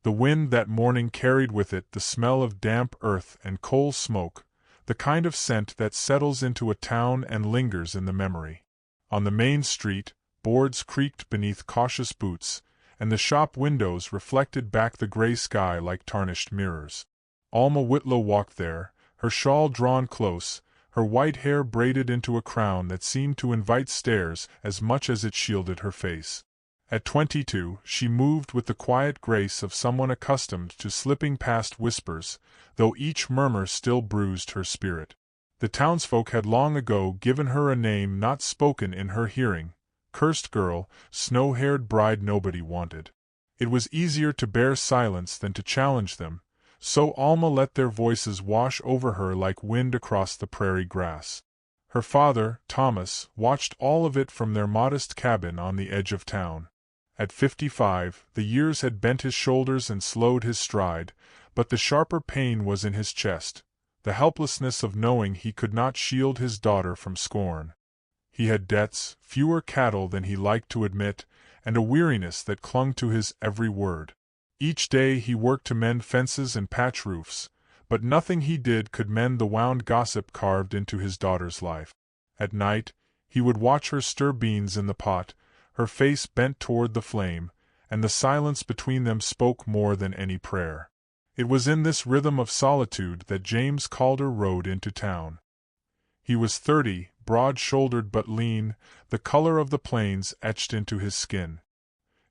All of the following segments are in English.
The wind that morning carried with it the smell of damp earth and coal smoke, the kind of scent that settles into a town and lingers in the memory. On the main street, boards creaked beneath cautious boots, and the shop windows reflected back the gray sky like tarnished mirrors. Alma Whitlow walked there, her shawl drawn close, her white hair braided into a crown that seemed to invite stares as much as it shielded her face. At 22, she moved with the quiet grace of someone accustomed to slipping past whispers, though each murmur still bruised her spirit. The townsfolk had long ago given her a name not spoken in her hearing: cursed girl, snow-haired bride nobody wanted. It was easier to bear silence than to challenge them, so Alma let their voices wash over her like wind across the prairie grass. Her father, Thomas, watched all of it from their modest cabin on the edge of town. At 55, the years had bent his shoulders and slowed his stride, but the sharper pain was in his chest, the helplessness of knowing he could not shield his daughter from scorn. He had debts, fewer cattle than he liked to admit, and a weariness that clung to his every word. Each day he worked to mend fences and patch roofs, but nothing he did could mend the wound gossip carved into his daughter's life. At night, he would watch her stir beans in the pot, her face bent toward the flame, and the silence between them spoke more than any prayer. It was in this rhythm of solitude that James Calder rode into town. He was 30, broad-shouldered but lean, the color of the plains etched into his skin.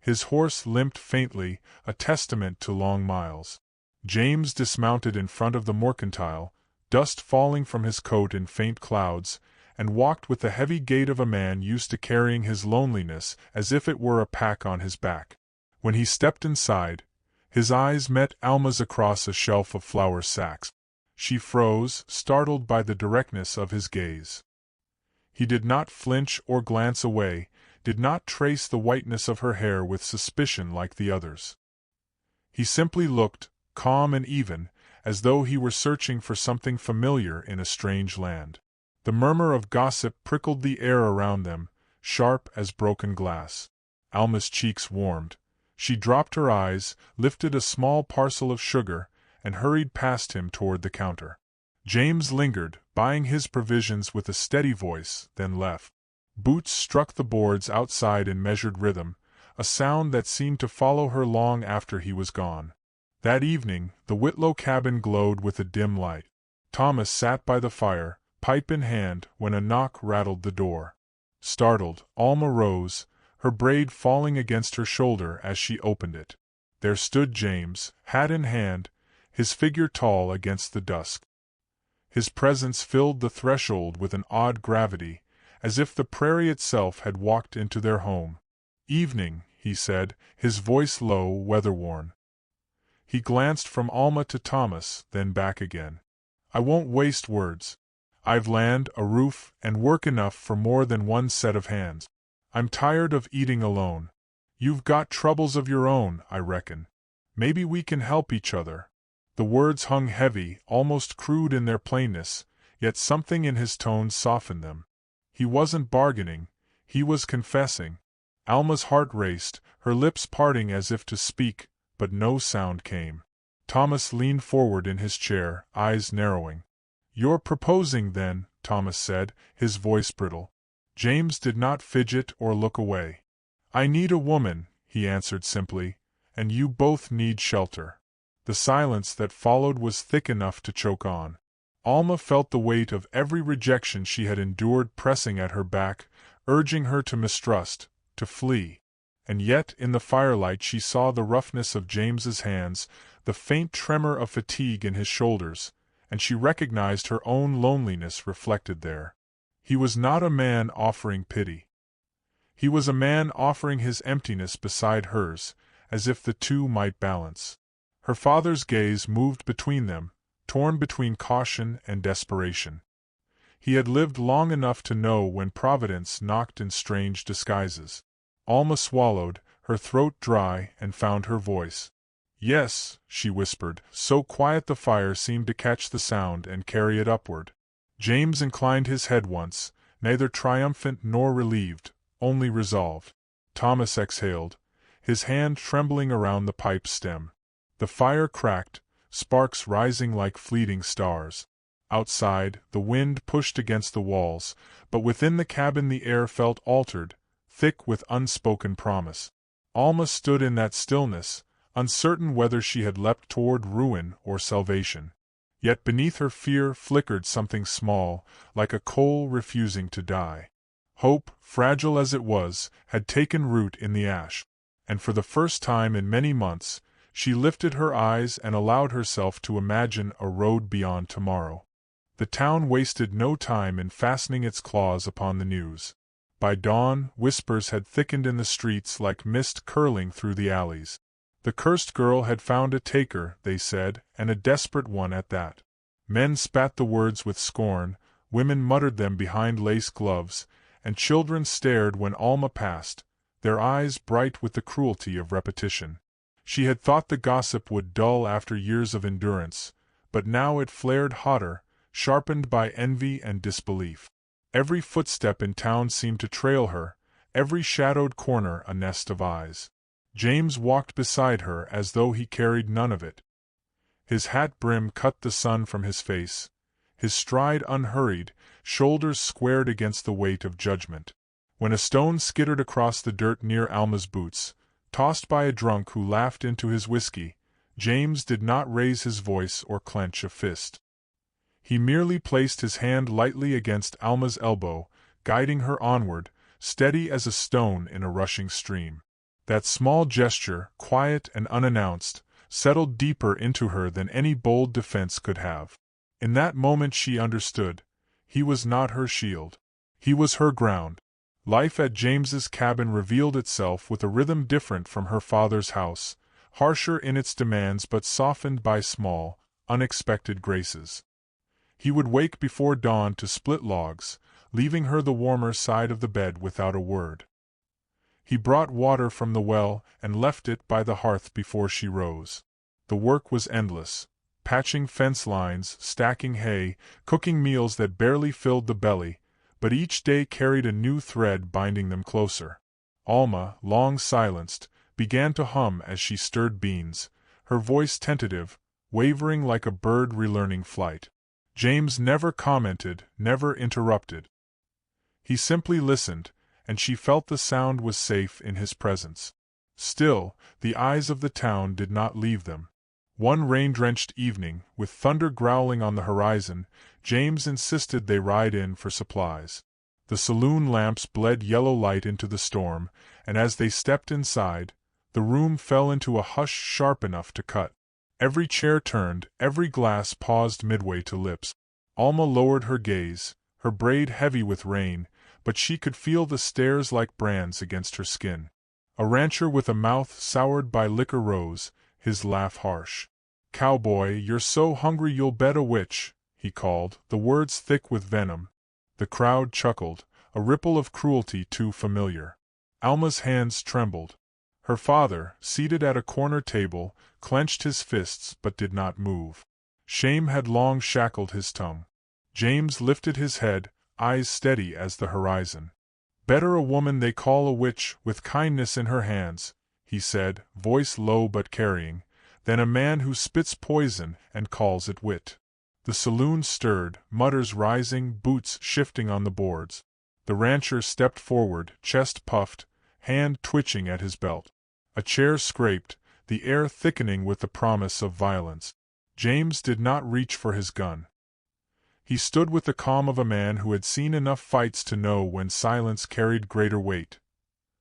His horse limped faintly, a testament to long miles. James dismounted in front of the mercantile, dust falling from his coat in faint clouds, and walked with the heavy gait of a man used to carrying his loneliness as if it were a pack on his back. When he stepped inside, his eyes met Alma's across a shelf of flour sacks. She froze, startled by the directness of his gaze. He did not flinch or glance away, did not trace the whiteness of her hair with suspicion like the others. He simply looked, calm and even, as though he were searching for something familiar in a strange land. The murmur of gossip prickled the air around them, sharp as broken glass. Alma's cheeks warmed. She dropped her eyes, lifted a small parcel of sugar, and hurried past him toward the counter. James lingered, buying his provisions with a steady voice, then left. Boots struck the boards outside in measured rhythm, a sound that seemed to follow her long after he was gone. That evening, the Whitlow cabin glowed with a dim light. Thomas sat by the fire, pipe in hand, when a knock rattled the door. Startled, Alma rose, her braid falling against her shoulder as she opened it. There stood James, hat in hand, his figure tall against the dusk. His presence filled the threshold with an odd gravity, as if the prairie itself had walked into their home. "Evening," he said, his voice low, weather-worn. He glanced from Alma to Thomas, then back again. "I won't waste words. I've land, a roof, and work enough for more than one set of hands. I'm tired of eating alone. You've got troubles of your own, I reckon. Maybe we can help each other." The words hung heavy, almost crude in their plainness, yet something in his tone softened them. He wasn't bargaining, he was confessing. Alma's heart raced, her lips parting as if to speak, but no sound came. Thomas leaned forward in his chair, eyes narrowing. "You're proposing, then," Thomas said, his voice brittle. James did not fidget or look away. "I need a woman," he answered simply, "and you both need shelter." The silence that followed was thick enough to choke on. Alma felt the weight of every rejection she had endured pressing at her back, urging her to mistrust, to flee. And yet in the firelight she saw the roughness of James's hands, the faint tremor of fatigue in his shoulders, and she recognized her own loneliness reflected there. He was not a man offering pity. He was a man offering his emptiness beside hers, as if the two might balance. Her father's gaze moved between them, torn between caution and desperation. He had lived long enough to know when Providence knocked in strange disguises. Alma swallowed, her throat dry, and found her voice. "Yes," she whispered, so quiet the fire seemed to catch the sound and carry it upward. James inclined his head once, neither triumphant nor relieved, only resolved. Thomas exhaled, his hand trembling around the pipe's stem. The fire cracked, sparks rising like fleeting stars. Outside, the wind pushed against the walls, but within the cabin the air felt altered, thick with unspoken promise. Alma stood in that stillness, uncertain whether she had leapt toward ruin or salvation. Yet beneath her fear flickered something small, like a coal refusing to die. Hope, fragile as it was, had taken root in the ash, and for the first time in many months, she lifted her eyes and allowed herself to imagine a road beyond tomorrow. The town wasted no time in fastening its claws upon the news. By dawn, whispers had thickened in the streets like mist curling through the alleys. The cursed girl had found a taker, they said, and a desperate one at that. Men spat the words with scorn, women muttered them behind lace gloves, and children stared when Alma passed, their eyes bright with the cruelty of repetition. She had thought the gossip would dull after years of endurance, but now it flared hotter, sharpened by envy and disbelief. Every footstep in town seemed to trail her, every shadowed corner a nest of eyes. James walked beside her as though he carried none of it. His hat brim cut the sun from his face, his stride unhurried, shoulders squared against the weight of judgment. When a stone skittered across the dirt near Alma's boots, tossed by a drunk who laughed into his whiskey, James did not raise his voice or clench a fist. He merely placed his hand lightly against Alma's elbow, guiding her onward, steady as a stone in a rushing stream. That small gesture, quiet and unannounced, settled deeper into her than any bold defense could have. In that moment she understood. He was not her shield. He was her ground. Life at James's cabin revealed itself with a rhythm different from her father's house, harsher in its demands but softened by small, unexpected graces. He would wake before dawn to split logs, leaving her the warmer side of the bed without a word. He brought water from the well and left it by the hearth before she rose. The work was endless, patching fence lines, stacking hay, cooking meals that barely filled the belly, but each day carried a new thread binding them closer. Alma, long silenced, began to hum as she stirred beans, her voice tentative, wavering like a bird relearning flight. James never commented, never interrupted. He simply listened, and she felt the sound was safe in his presence. Still, the eyes of the town did not leave them. One rain-drenched evening, with thunder growling on the horizon, James insisted they ride in for supplies. The saloon lamps bled yellow light into the storm, and as they stepped inside, the room fell into a hush sharp enough to cut. Every chair turned, every glass paused midway to lips. Alma lowered her gaze, her braid heavy with rain, but she could feel the stares like brands against her skin. A rancher with a mouth soured by liquor rose, his laugh harsh. "Cowboy, you're so hungry you'll bet a witch," he called, the words thick with venom. The crowd chuckled, a ripple of cruelty too familiar. Alma's hands trembled. Her father, seated at a corner table, clenched his fists but did not move. Shame had long shackled his tongue. James lifted his head, eyes steady as the horizon. "Better a woman they call a witch, with kindness in her hands," he said, voice low but carrying, "than a man who spits poison and calls it wit." The saloon stirred, mutters rising, boots shifting on the boards. The rancher stepped forward, chest puffed, hand twitching at his belt. A chair scraped, the air thickening with the promise of violence. James did not reach for his gun. He stood with the calm of a man who had seen enough fights to know when silence carried greater weight.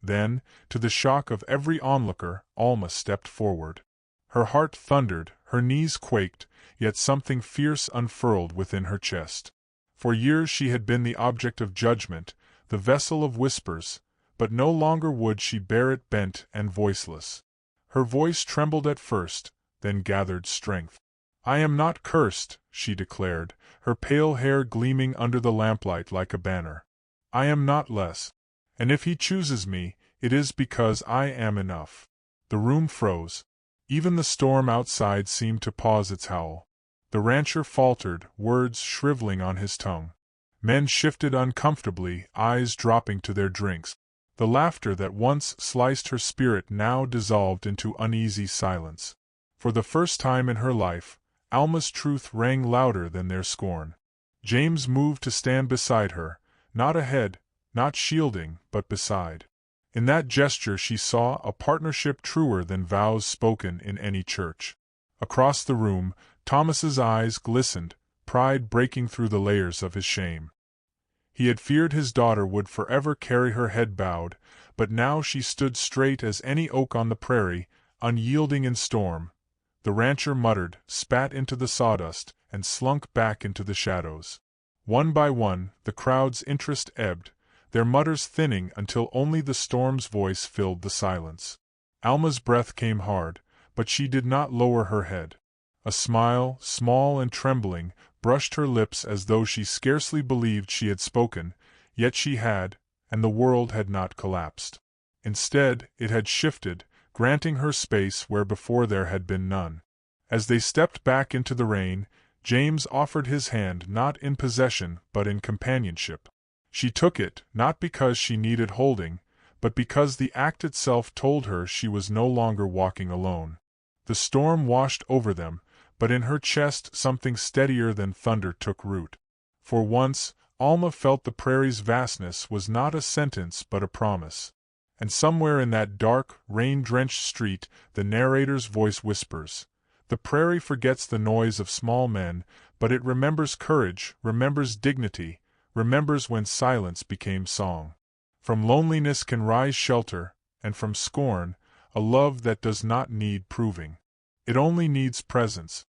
Then, to the shock of every onlooker, Alma stepped forward. Her heart thundered, her knees quaked, yet something fierce unfurled within her chest. For years she had been the object of judgment, the vessel of whispers, but no longer would she bear it bent and voiceless. Her voice trembled at first, then gathered strength. "I am not cursed," she declared, her pale hair gleaming under the lamplight like a banner. "I am not less. And if he chooses me, it is because I am enough." The room froze. Even the storm outside seemed to pause its howl. The rancher faltered, words shriveling on his tongue. Men shifted uncomfortably, eyes dropping to their drinks. The laughter that once sliced her spirit now dissolved into uneasy silence. For the first time in her life, Alma's truth rang louder than their scorn. James moved to stand beside her, not ahead, not shielding, but beside. In that gesture she saw a partnership truer than vows spoken in any church. Across the room, Thomas's eyes glistened, pride breaking through the layers of his shame. He had feared his daughter would forever carry her head bowed, but now she stood straight as any oak on the prairie, unyielding in storm. The rancher muttered, spat into the sawdust, and slunk back into the shadows. One by one, the crowd's interest ebbed, their mutters thinning until only the storm's voice filled the silence. Alma's breath came hard, but she did not lower her head. A smile, small and trembling, brushed her lips as though she scarcely believed she had spoken, yet she had, and the world had not collapsed. Instead, it had shifted, granting her space where before there had been none. As they stepped back into the rain, James offered his hand not in possession but in companionship. She took it, not because she needed holding, but because the act itself told her she was no longer walking alone. The storm washed over them, but in her chest something steadier than thunder took root. For once, Alma felt the prairie's vastness was not a sentence but a promise. And somewhere in that dark, rain-drenched street, the narrator's voice whispers, "The prairie forgets the noise of small men, but it remembers courage, remembers dignity, remembers when silence became song. From loneliness can rise shelter, and from scorn, a love that does not need proving. It only needs presence,